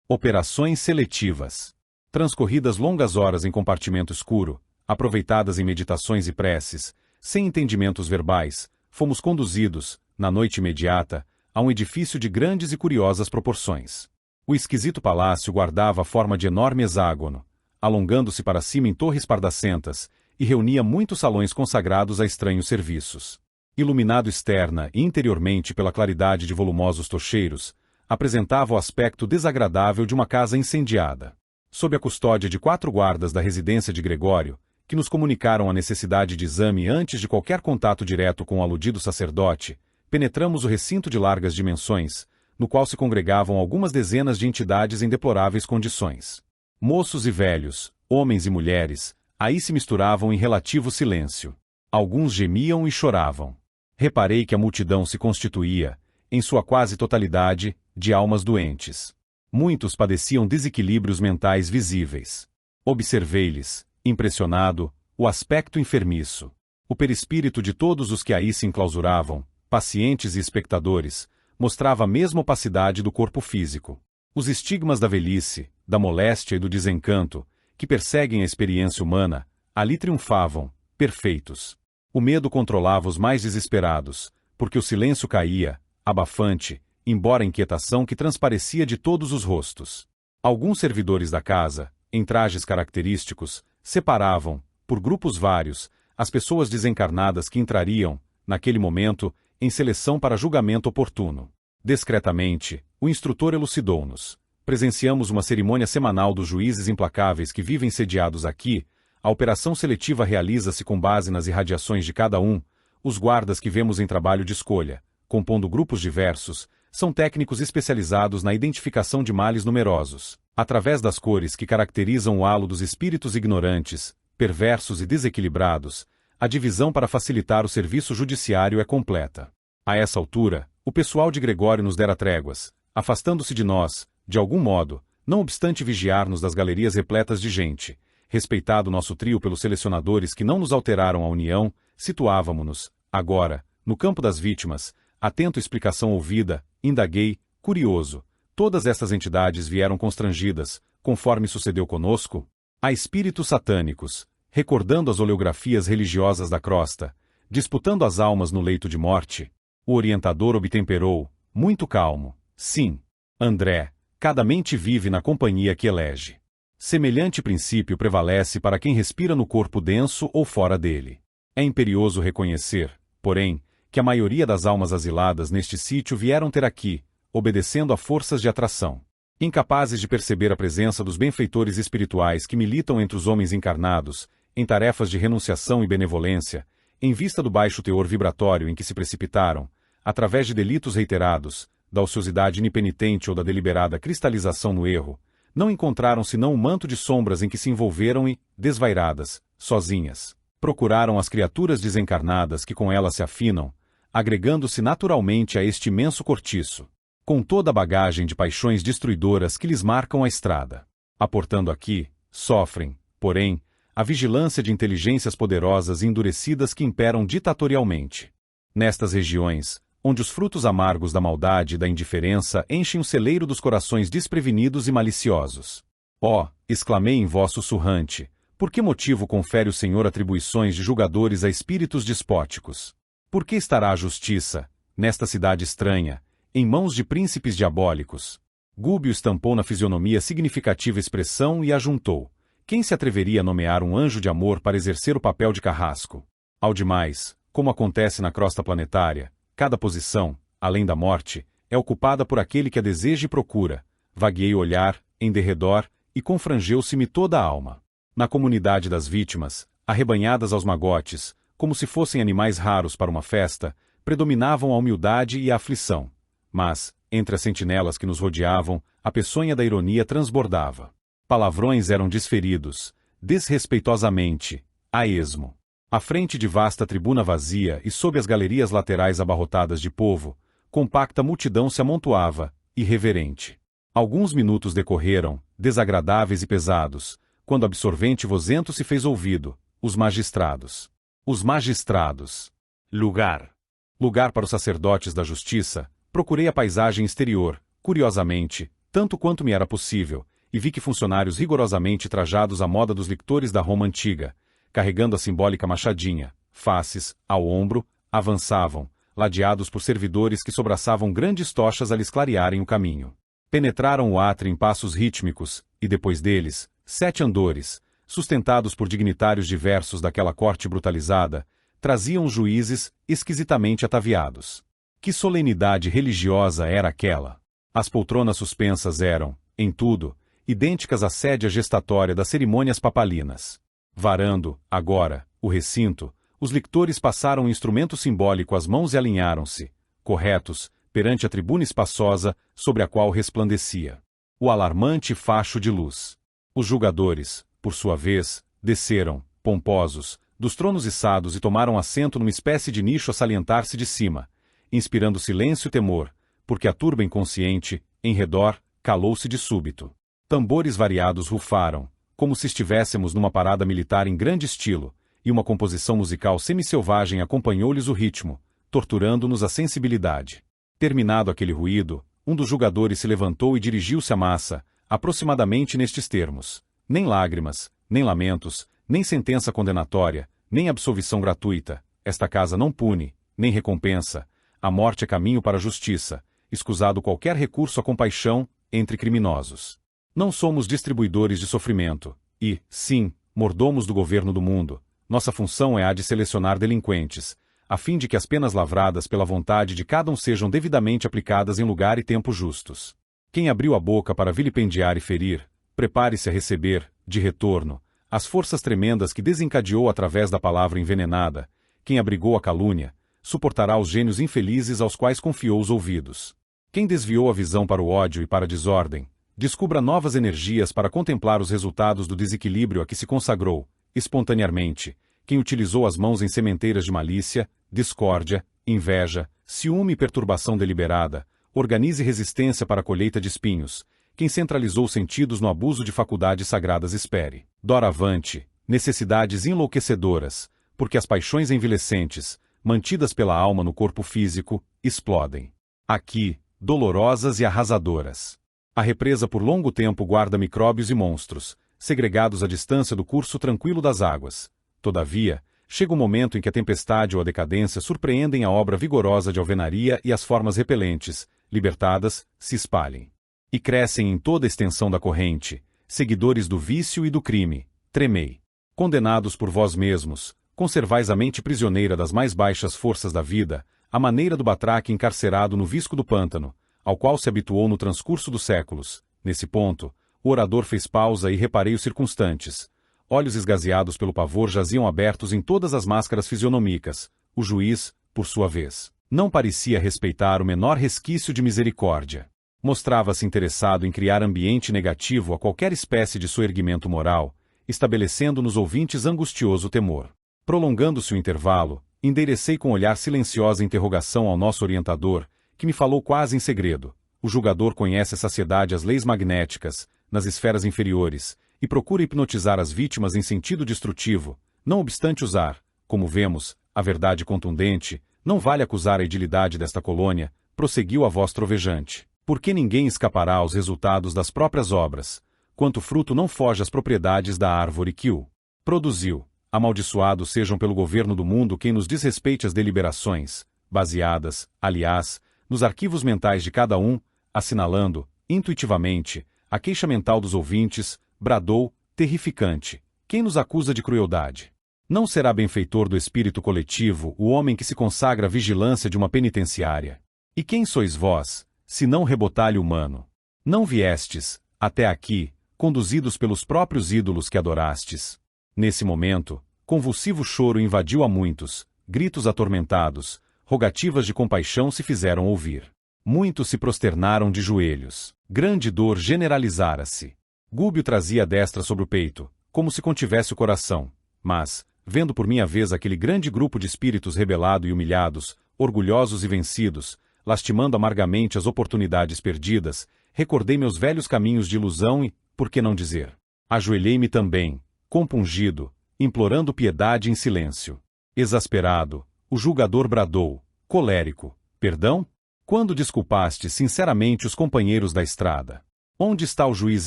Operações seletivas. Transcorridas longas horas em compartimento escuro, aproveitadas em meditações e preces, sem entendimentos verbais, fomos conduzidos, na noite imediata, a um edifício de grandes e curiosas proporções. O esquisito palácio guardava a forma de enorme hexágono, alongando-se para cima em torres pardacentas, e reunia muitos salões consagrados a estranhos serviços. Iluminado externa e interiormente pela claridade de volumosos tocheiros, apresentava o aspecto desagradável de uma casa incendiada. Sob a custódia de 4 guardas da residência de Gregório, que nos comunicaram a necessidade de exame antes de qualquer contato direto com o aludido sacerdote, penetramos o recinto de largas dimensões, no qual se congregavam algumas dezenas de entidades em deploráveis condições. Moços e velhos, homens e mulheres, aí se misturavam em relativo silêncio. Alguns gemiam e choravam. Reparei que a multidão se constituía, em sua quase totalidade, de almas doentes. Muitos padeciam desequilíbrios mentais visíveis. Observei-lhes, impressionado, o aspecto enfermiço. O perispírito de todos os que aí se enclausuravam, pacientes e espectadores, mostrava a mesma opacidade do corpo físico. Os estigmas da velhice, da moléstia e do desencanto, que perseguem a experiência humana, ali triunfavam, perfeitos. O medo controlava os mais desesperados, porque o silêncio caía, abafante, embora a inquietação que transparecia de todos os rostos. Alguns servidores da casa, em trajes característicos, separavam, por grupos vários, as pessoas desencarnadas que entrariam, naquele momento, em seleção para julgamento oportuno. Discretamente, o instrutor elucidou-nos. Presenciamos uma cerimônia semanal dos juízes implacáveis que vivem sediados aqui. A operação seletiva realiza-se com base nas irradiações de cada um. Os guardas que vemos em trabalho de escolha, compondo grupos diversos, são técnicos especializados na identificação de males numerosos. Através das cores que caracterizam o halo dos espíritos ignorantes, perversos e desequilibrados, a divisão para facilitar o serviço judiciário é completa. A essa altura, o pessoal de Gregório nos dera tréguas, afastando-se de nós, de algum modo, não obstante vigiar-nos das galerias repletas de gente. Respeitado nosso trio pelos selecionadores que não nos alteraram a união, situávamo-nos, agora, no campo das vítimas. Atento à explicação ouvida, indaguei, curioso. Todas estas entidades vieram constrangidas, conforme sucedeu conosco? Há espíritos satânicos, recordando as oleografias religiosas da crosta, disputando as almas no leito de morte. O orientador obtemperou, muito calmo. Sim, André, cada mente vive na companhia que elege. Semelhante princípio prevalece para quem respira no corpo denso ou fora dele. É imperioso reconhecer, porém, que a maioria das almas asiladas neste sítio vieram ter aqui, obedecendo a forças de atração. Incapazes de perceber a presença dos benfeitores espirituais que militam entre os homens encarnados, em tarefas de renunciação e benevolência, em vista do baixo teor vibratório em que se precipitaram, através de delitos reiterados, da ociosidade inipenitente ou da deliberada cristalização no erro, não encontraram senão um manto de sombras em que se envolveram e, desvairadas, sozinhas, procuraram as criaturas desencarnadas que com elas se afinam, agregando-se naturalmente a este imenso cortiço, com toda a bagagem de paixões destruidoras que lhes marcam a estrada. Aportando aqui, sofrem, porém, a vigilância de inteligências poderosas e endurecidas que imperam ditatorialmente. Nestas regiões, onde os frutos amargos da maldade e da indiferença enchem o celeiro dos corações desprevenidos e maliciosos. Ó, exclamei em voz sussurrante, por que motivo confere o Senhor atribuições de julgadores a espíritos despóticos? Por que estará a justiça, nesta cidade estranha, em mãos de príncipes diabólicos? Gúbio estampou na fisionomia significativa expressão e ajuntou. Quem se atreveria a nomear um anjo de amor para exercer o papel de carrasco? Ao demais, como acontece na crosta planetária, cada posição, além da morte, é ocupada por aquele que a deseja e procura. Vagueei o olhar, em derredor, e confrangeu-se-me toda a alma. Na comunidade das vítimas, arrebanhadas aos magotes, como se fossem animais raros para uma festa, predominavam a humildade e a aflição. Mas, entre as sentinelas que nos rodeavam, a peçonha da ironia transbordava. Palavrões eram desferidos, desrespeitosamente, a esmo. À frente de vasta tribuna vazia e sob as galerias laterais abarrotadas de povo, compacta multidão se amontoava, irreverente. Alguns minutos decorreram, desagradáveis e pesados, quando absorvente vozento se fez ouvido, os magistrados. Os magistrados. Lugar. Lugar para os sacerdotes da justiça, procurei a paisagem exterior, curiosamente, tanto quanto me era possível, e vi que funcionários rigorosamente trajados à moda dos lictores da Roma antiga, carregando a simbólica machadinha, faces, ao ombro, avançavam, ladeados por servidores que sobraçavam grandes tochas a lhes clarearem o caminho. Penetraram o átrio em passos rítmicos, e depois deles, 7 andores, sustentados por dignitários diversos daquela corte brutalizada, traziam os juízes, esquisitamente ataviados. Que solenidade religiosa era aquela! As poltronas suspensas eram, em tudo, idênticas à sédia gestatória das cerimônias papalinas. Varando, agora, o recinto, os lictores passaram um instrumento simbólico às mãos e alinharam-se, corretos, perante a tribuna espaçosa, sobre a qual resplandecia o alarmante facho de luz. Os julgadores, por sua vez, desceram, pomposos, dos tronos içados e tomaram assento numa espécie de nicho a salientar-se de cima, inspirando silêncio e temor, porque a turba inconsciente, em redor, calou-se de súbito. Tambores variados rufaram, como se estivéssemos numa parada militar em grande estilo, e uma composição musical semi-selvagem acompanhou-lhes o ritmo, torturando-nos a sensibilidade. Terminado aquele ruído, um dos julgadores se levantou e dirigiu-se à massa, aproximadamente nestes termos: nem lágrimas, nem lamentos, nem sentença condenatória, nem absolvição gratuita, esta casa não pune, nem recompensa, a morte é caminho para a justiça, escusado qualquer recurso à compaixão entre criminosos. Não somos distribuidores de sofrimento, e, sim, mordomos do governo do mundo. Nossa função é a de selecionar delinquentes, a fim de que as penas lavradas pela vontade de cada um sejam devidamente aplicadas em lugar e tempo justos. Quem abriu a boca para vilipendiar e ferir, prepare-se a receber, de retorno, as forças tremendas que desencadeou através da palavra envenenada. Quem abrigou a calúnia, suportará os gênios infelizes aos quais confiou os ouvidos. Quem desviou a visão para o ódio e para a desordem, descubra novas energias para contemplar os resultados do desequilíbrio a que se consagrou, espontaneamente. Quem utilizou as mãos em sementeiras de malícia, discórdia, inveja, ciúme e perturbação deliberada, organize resistência para a colheita de espinhos. Quem centralizou sentidos no abuso de faculdades sagradas espere. Doravante, necessidades enlouquecedoras, porque as paixões envelhecentes, mantidas pela alma no corpo físico, explodem. Aqui, dolorosas e arrasadoras. A represa por longo tempo guarda micróbios e monstros, segregados à distância do curso tranquilo das águas. Todavia, chega o momento em que a tempestade ou a decadência surpreendem a obra vigorosa de alvenaria e as formas repelentes, libertadas, se espalhem. E crescem em toda a extensão da corrente, seguidores do vício e do crime. Tremei. Condenados por vós mesmos, conservais a mente prisioneira das mais baixas forças da vida, à maneira do batraque encarcerado no visco do pântano, ao qual se habituou no transcurso dos séculos. Nesse ponto, o orador fez pausa e reparei os circunstantes. Olhos esgazeados pelo pavor jaziam abertos em todas as máscaras fisionômicas. O juiz, por sua vez, não parecia respeitar o menor resquício de misericórdia. Mostrava-se interessado em criar ambiente negativo a qualquer espécie de soerguimento moral, estabelecendo nos ouvintes angustioso temor. Prolongando-se o intervalo, enderecei com olhar silenciosa interrogação ao nosso orientador, que me falou quase em segredo. O julgador conhece a saciedade as leis magnéticas, nas esferas inferiores, e procura hipnotizar as vítimas em sentido destrutivo, não obstante usar, como vemos, a verdade contundente. Não vale acusar a idilidade desta colônia, prosseguiu a voz trovejante, porque ninguém escapará aos resultados das próprias obras, quanto fruto não foge às propriedades da árvore que o produziu. Amaldiçoados sejam pelo governo do mundo quem nos desrespeite as deliberações, baseadas, aliás, nos arquivos mentais de cada um, assinalando, intuitivamente, a queixa mental dos ouvintes. Bradou, terrificante: quem nos acusa de crueldade? Não será benfeitor do espírito coletivo o homem que se consagra à vigilância de uma penitenciária. E quem sois vós, se não rebotalho humano? Não viestes, até aqui, conduzidos pelos próprios ídolos que adorastes. Nesse momento, convulsivo choro invadiu a muitos, gritos atormentados, rogativas de compaixão se fizeram ouvir. Muitos se prosternaram de joelhos. Grande dor generalizara-se. Gúbio trazia a destra sobre o peito, como se contivesse o coração, mas, vendo por minha vez aquele grande grupo de espíritos rebelado e humilhados, orgulhosos e vencidos, lastimando amargamente as oportunidades perdidas, recordei meus velhos caminhos de ilusão e, por que não dizer, ajoelhei-me também, compungido, implorando piedade em silêncio. Exasperado, o julgador bradou, colérico: perdão? Quando desculpaste sinceramente os companheiros da estrada? Onde está o juiz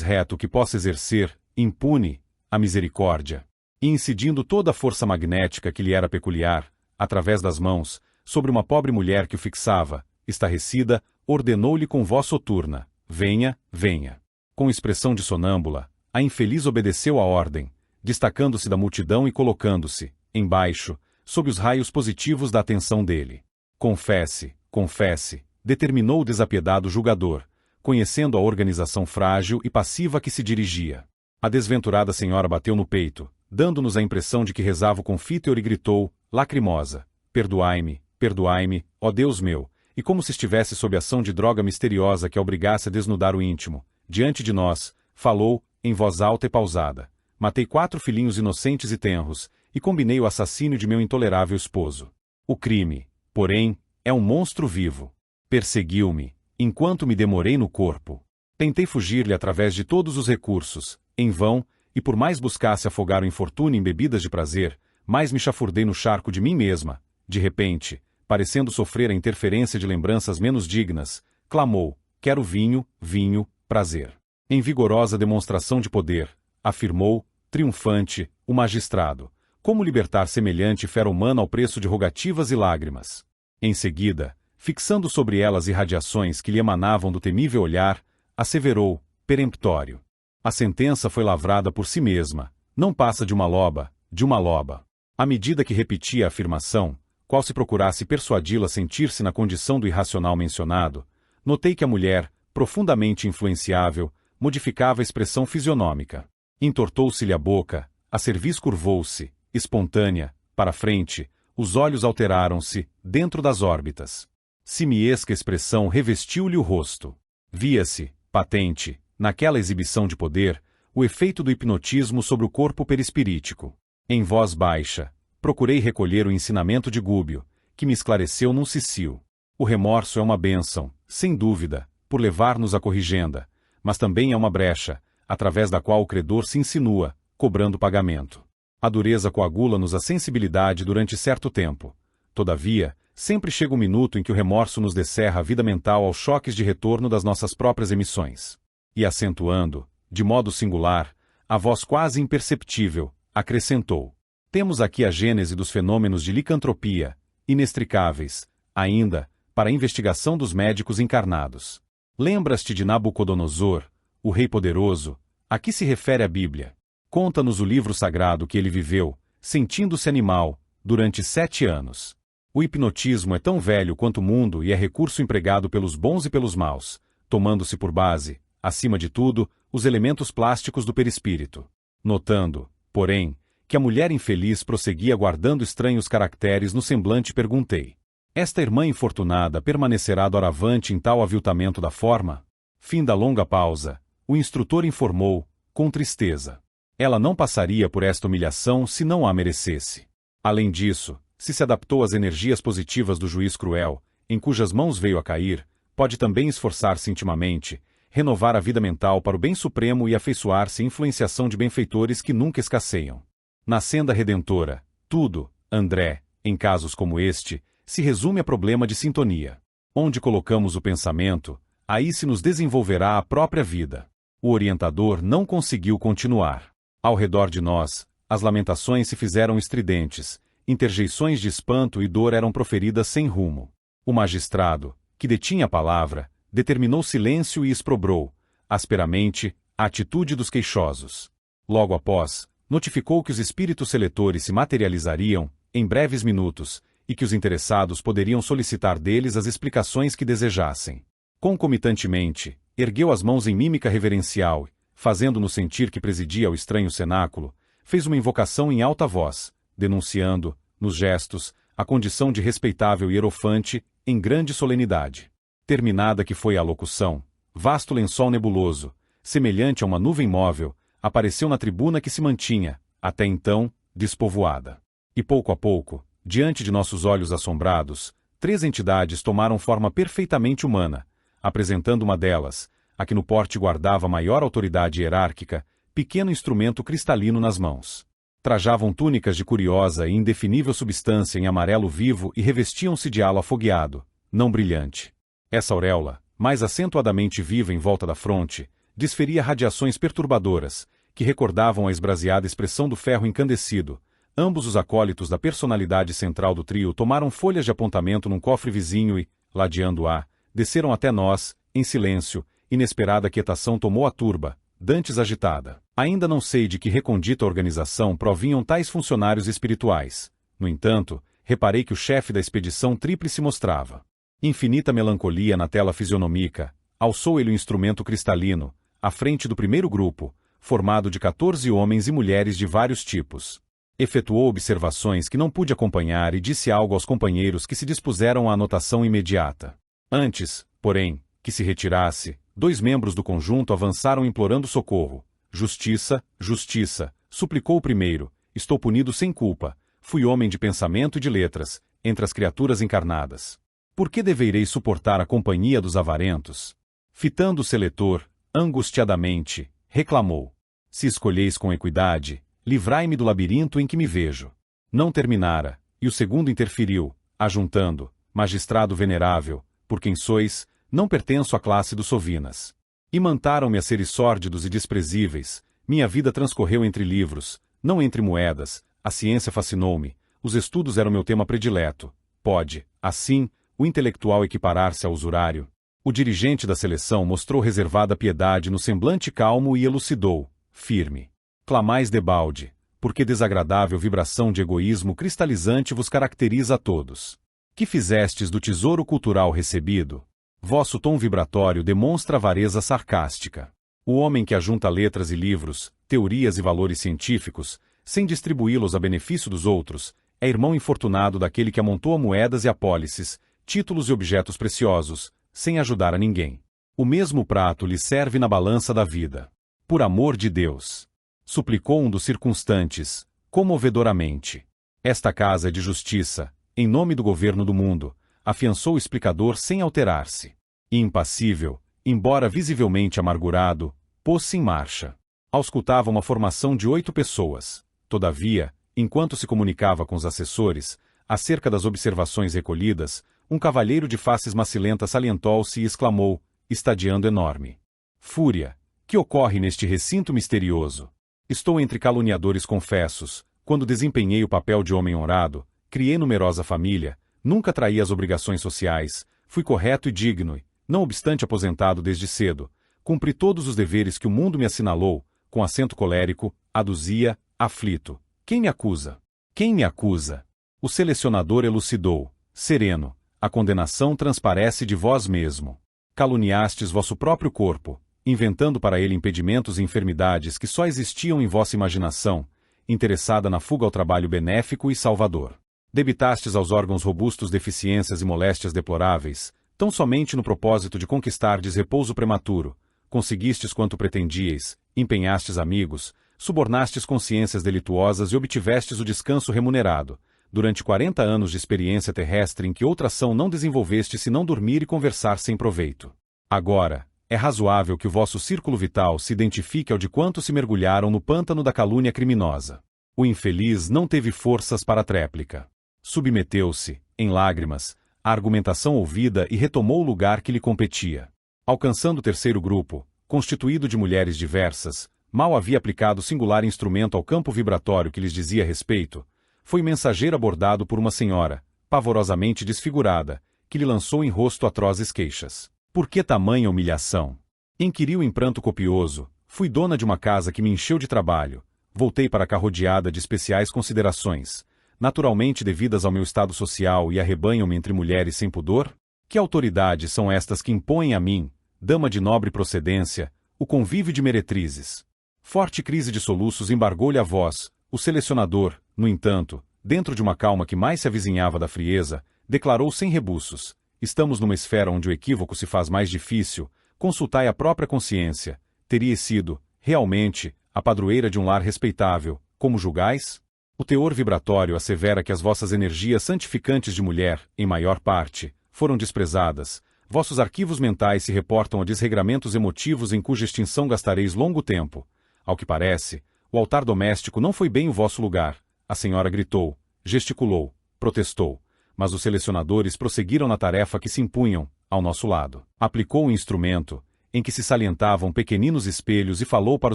reto que possa exercer, impune, a misericórdia? E incidindo toda a força magnética que lhe era peculiar, através das mãos, sobre uma pobre mulher que o fixava, estarrecida, ordenou-lhe com voz soturna: venha, venha. Com expressão de sonâmbula, a infeliz obedeceu à ordem, destacando-se da multidão e colocando-se, embaixo, sob os raios positivos da atenção dele. Confesse, confesse, determinou o desapiedado julgador, conhecendo a organização frágil e passiva a que se dirigia. A desventurada senhora bateu no peito, dando-nos a impressão de que rezava o confiteor e gritou, lacrimosa: perdoai-me, perdoai-me, ó Deus meu, e como se estivesse sob ação de droga misteriosa que a obrigasse a desnudar o íntimo, diante de nós, falou, em voz alta e pausada: matei 4 filhinhos inocentes e tenros, e combinei o assassínio de meu intolerável esposo. O crime, porém, é um monstro vivo. Perseguiu-me, enquanto me demorei no corpo. Tentei fugir-lhe através de todos os recursos, em vão, e por mais buscasse afogar o infortúnio em bebidas de prazer, mais me chafurdei no charco de mim mesma. De repente, parecendo sofrer a interferência de lembranças menos dignas, clamou: quero vinho, vinho, prazer. Em vigorosa demonstração de poder, afirmou, triunfante, o magistrado: como libertar semelhante fera humana ao preço de rogativas e lágrimas? Em seguida, fixando sobre elas irradiações que lhe emanavam do temível olhar, asseverou, peremptório: a sentença foi lavrada por si mesma, não passa de uma loba, de uma loba. À medida que repetia a afirmação, qual se procurasse persuadi-la a sentir-se na condição do irracional mencionado, notei que a mulher, profundamente influenciável, modificava a expressão fisionômica. Entortou-se-lhe a boca, a cerviz curvou-se, espontânea, para frente, os olhos alteraram-se, dentro das órbitas. Simiesca expressão revestiu-lhe o rosto. Via-se, patente, naquela exibição de poder, o efeito do hipnotismo sobre o corpo perispirítico. Em voz baixa, procurei recolher o ensinamento de Gúbio, que me esclareceu num cicio. O remorso é uma bênção, sem dúvida, por levar-nos à corrigenda, mas também é uma brecha, através da qual o credor se insinua, cobrando pagamento. A dureza coagula-nos a sensibilidade durante certo tempo. Todavia, sempre chega um minuto em que o remorso nos descerra a vida mental aos choques de retorno das nossas próprias emissões. E acentuando, de modo singular, a voz quase imperceptível, acrescentou: temos aqui a gênese dos fenômenos de licantropia, inextricáveis, ainda, para a investigação dos médicos encarnados. Lembras-te de Nabucodonosor, o rei poderoso, a que se refere a Bíblia? Conta-nos o livro sagrado que ele viveu, sentindo-se animal, durante 7 anos. O hipnotismo é tão velho quanto o mundo e é recurso empregado pelos bons e pelos maus, tomando-se por base, acima de tudo, os elementos plásticos do perispírito. Notando, porém, que a mulher infeliz prosseguia guardando estranhos caracteres no semblante, perguntei: esta irmã infortunada permanecerá doravante em tal aviltamento da forma? Fim da longa pausa, o instrutor informou, com tristeza: ela não passaria por esta humilhação se não a merecesse. Além disso, se adaptou às energias positivas do juiz cruel, em cujas mãos veio a cair, pode também esforçar-se intimamente, renovar a vida mental para o bem supremo e afeiçoar-se à influenciação de benfeitores que nunca escasseiam. Na senda redentora, tudo, André, em casos como este, se resume a problema de sintonia. Onde colocamos o pensamento, aí se nos desenvolverá a própria vida. O orientador não conseguiu continuar. Ao redor de nós, as lamentações se fizeram estridentes, interjeições de espanto e dor eram proferidas sem rumo. O magistrado, que detinha a palavra, determinou silêncio e exprobrou, asperamente, a atitude dos queixosos. Logo após, notificou que os espíritos seletores se materializariam, em breves minutos, e que os interessados poderiam solicitar deles as explicações que desejassem. Concomitantemente, ergueu as mãos em mímica reverencial, fazendo-nos sentir que presidia ao estranho cenáculo, fez uma invocação em alta voz, denunciando, nos gestos, a condição de respeitável hierofante, em grande solenidade. Terminada que foi a locução, vasto lençol nebuloso, semelhante a uma nuvem móvel, apareceu na tribuna que se mantinha, até então, despovoada. E pouco a pouco, diante de nossos olhos assombrados, 3 entidades tomaram forma perfeitamente humana, apresentando uma delas, a que no porte guardava maior autoridade hierárquica, pequeno instrumento cristalino nas mãos. Trajavam túnicas de curiosa e indefinível substância em amarelo vivo e revestiam-se de halo afogueado, não brilhante. Essa auréola, mais acentuadamente viva em volta da fronte, Desferia radiações perturbadoras, que recordavam a esbraseada expressão do ferro encandecido. Ambos os acólitos da personalidade central do trio tomaram folhas de apontamento num cofre vizinho e, ladeando-a, desceram até nós, em silêncio. Inesperada quietação tomou a turba, dantes agitada. Ainda não sei de que recondita organização provinham tais funcionários espirituais. No entanto, reparei que o chefe da expedição tríplice mostrava infinita melancolia na tela fisionômica. Alçou ele o instrumento cristalino, à frente do primeiro grupo, formado de 14 homens e mulheres de vários tipos. Efetuou observações que não pude acompanhar e disse algo aos companheiros que se dispuseram à anotação imediata. Antes, porém, que se retirasse, 2 membros do conjunto avançaram implorando socorro. Justiça, justiça, suplicou o primeiro, estou punido sem culpa, fui homem de pensamento e de letras, entre as criaturas encarnadas. Por que deverei suportar a companhia dos avarentos? Fitando o seletor, angustiadamente, reclamou. Se escolheis com equidade, livrai-me do labirinto em que me vejo. Não terminara, e o segundo interferiu, ajuntando, magistrado venerável, por quem sois, não pertenço à classe dos sovinas. Imantaram-me a seres sórdidos e desprezíveis, minha vida transcorreu entre livros, não entre moedas, a ciência fascinou-me, os estudos eram meu tema predileto. Pode, assim, o intelectual equiparar-se ao usurário? O dirigente da seleção mostrou reservada piedade no semblante calmo e elucidou, firme. Clamais debalde, porque desagradável vibração de egoísmo cristalizante vos caracteriza a todos. Que fizestes do tesouro cultural recebido? Vosso tom vibratório demonstra avareza sarcástica. O homem que ajunta letras e livros, teorias e valores científicos, sem distribuí-los a benefício dos outros, é irmão infortunado daquele que amontoa moedas e apólices, títulos e objetos preciosos, sem ajudar a ninguém. O mesmo prato lhe serve na balança da vida. Por amor de Deus! Suplicou um dos circunstantes, comovedoramente. Esta casa é de justiça, em nome do governo do mundo, afiançou o explicador sem alterar-se. E impassível, embora visivelmente amargurado, pôs-se em marcha. Auscultava uma formação de 8 pessoas. Todavia, enquanto se comunicava com os assessores, acerca das observações recolhidas, um cavalheiro de faces macilentas salientou-se e exclamou, estadeando enorme. Fúria! Que ocorre neste recinto misterioso? Estou entre caluniadores confessos, quando desempenhei o papel de homem honrado, criei numerosa família, nunca traí as obrigações sociais, fui correto e digno, não obstante aposentado desde cedo, cumpri todos os deveres que o mundo me assinalou, com acento colérico, aduzia, aflito. Quem me acusa? Quem me acusa? O selecionador elucidou, sereno, a condenação transparece de vós mesmo. Caluniastes vosso próprio corpo, inventando para ele impedimentos e enfermidades que só existiam em vossa imaginação, interessada na fuga ao trabalho benéfico e salvador. Debitastes aos órgãos robustos deficiências e moléstias deploráveis, tão somente no propósito de conquistardes repouso prematuro, conseguistes quanto pretendíeis, empenhastes amigos, subornastes consciências delituosas e obtivestes o descanso remunerado, durante 40 anos de experiência terrestre em que outra ação não desenvolveste senão dormir e conversar sem proveito. Agora, é razoável que o vosso círculo vital se identifique ao de quantos se mergulharam no pântano da calúnia criminosa. O infeliz não teve forças para a tréplica. Submeteu-se, em lágrimas, à argumentação ouvida e retomou o lugar que lhe competia. Alcançando o terceiro grupo, constituído de mulheres diversas, mal havia aplicado singular instrumento ao campo vibratório que lhes dizia respeito, foi mensageiro abordado por uma senhora, pavorosamente desfigurada, que lhe lançou em rosto atrozes queixas. Por que tamanha humilhação? Inquiriu em pranto copioso, fui dona de uma casa que me encheu de trabalho, voltei para cá rodeada de especiais considerações, naturalmente devidas ao meu estado social e arrebanham-me entre mulheres sem pudor? Que autoridades são estas que impõem a mim, dama de nobre procedência, o convívio de meretrizes? Forte crise de soluços embargou-lhe a voz, o selecionador, no entanto, dentro de uma calma que mais se avizinhava da frieza, declarou sem rebuços, estamos numa esfera onde o equívoco se faz mais difícil, consultai a própria consciência, teríeis sido, realmente, a padroeira de um lar respeitável, como julgais? O teor vibratório assevera que as vossas energias santificantes de mulher, em maior parte, foram desprezadas, vossos arquivos mentais se reportam a desregramentos emotivos em cuja extinção gastareis longo tempo. Ao que parece, o altar doméstico não foi bem o vosso lugar. A senhora gritou, gesticulou, protestou, mas os selecionadores prosseguiram na tarefa que se impunham, ao nosso lado. Aplicou o instrumento, em que se salientavam pequeninos espelhos, e falou para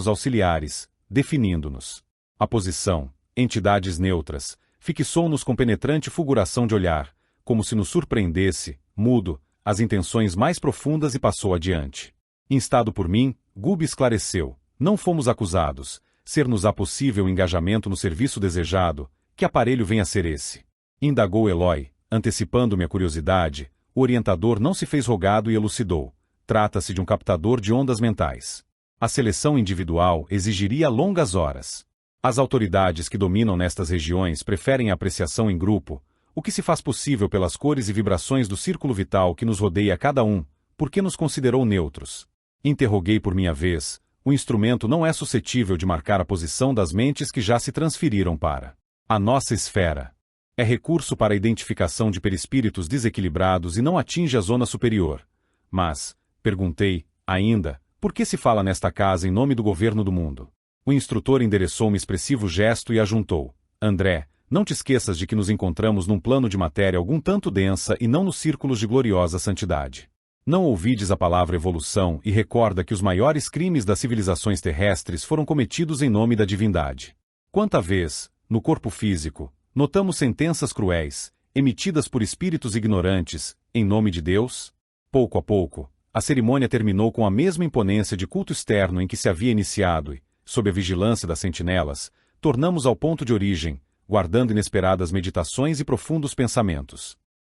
os auxiliares, definindo-nos. A posição, entidades neutras, fixou-nos com penetrante fulguração de olhar, como se nos surpreendesse, mudo, as intenções mais profundas, e passou adiante. Instado por mim, Gub esclareceu: não fomos acusados. Ser-nos-á possível o engajamento no serviço desejado? Que aparelho vem a ser esse? Indagou Eloy, antecipando minha curiosidade. O orientador não se fez rogado e elucidou: trata-se de um captador de ondas mentais. A seleção individual exigiria longas horas. As autoridades que dominam nestas regiões preferem a apreciação em grupo, o que se faz possível pelas cores e vibrações do círculo vital que nos rodeia cada um, porque nos considerou neutros. Interroguei por minha vez: o instrumento não é suscetível de marcar a posição das mentes que já se transferiram para a nossa esfera. É recurso para a identificação de perispíritos desequilibrados e não atinge a zona superior. Mas, perguntei, ainda, por que se fala nesta casa em nome do governo do mundo? O instrutor endereçou-me expressivo gesto e ajuntou: André, não te esqueças de que nos encontramos num plano de matéria algum tanto densa e não nos círculos de gloriosa santidade. Não ouvides a palavra evolução e recorda que os maiores crimes das civilizações terrestres foram cometidos em nome da divindade. Quanta vez, no corpo físico, notamos sentenças cruéis, emitidas por espíritos ignorantes, em nome de Deus? Pouco a pouco, a cerimônia terminou com a mesma imponência de culto externo em que se havia iniciado e, sob a vigilância das sentinelas, tornamos ao ponto de origem, guardando inesperadas meditações e profundos pensamentos.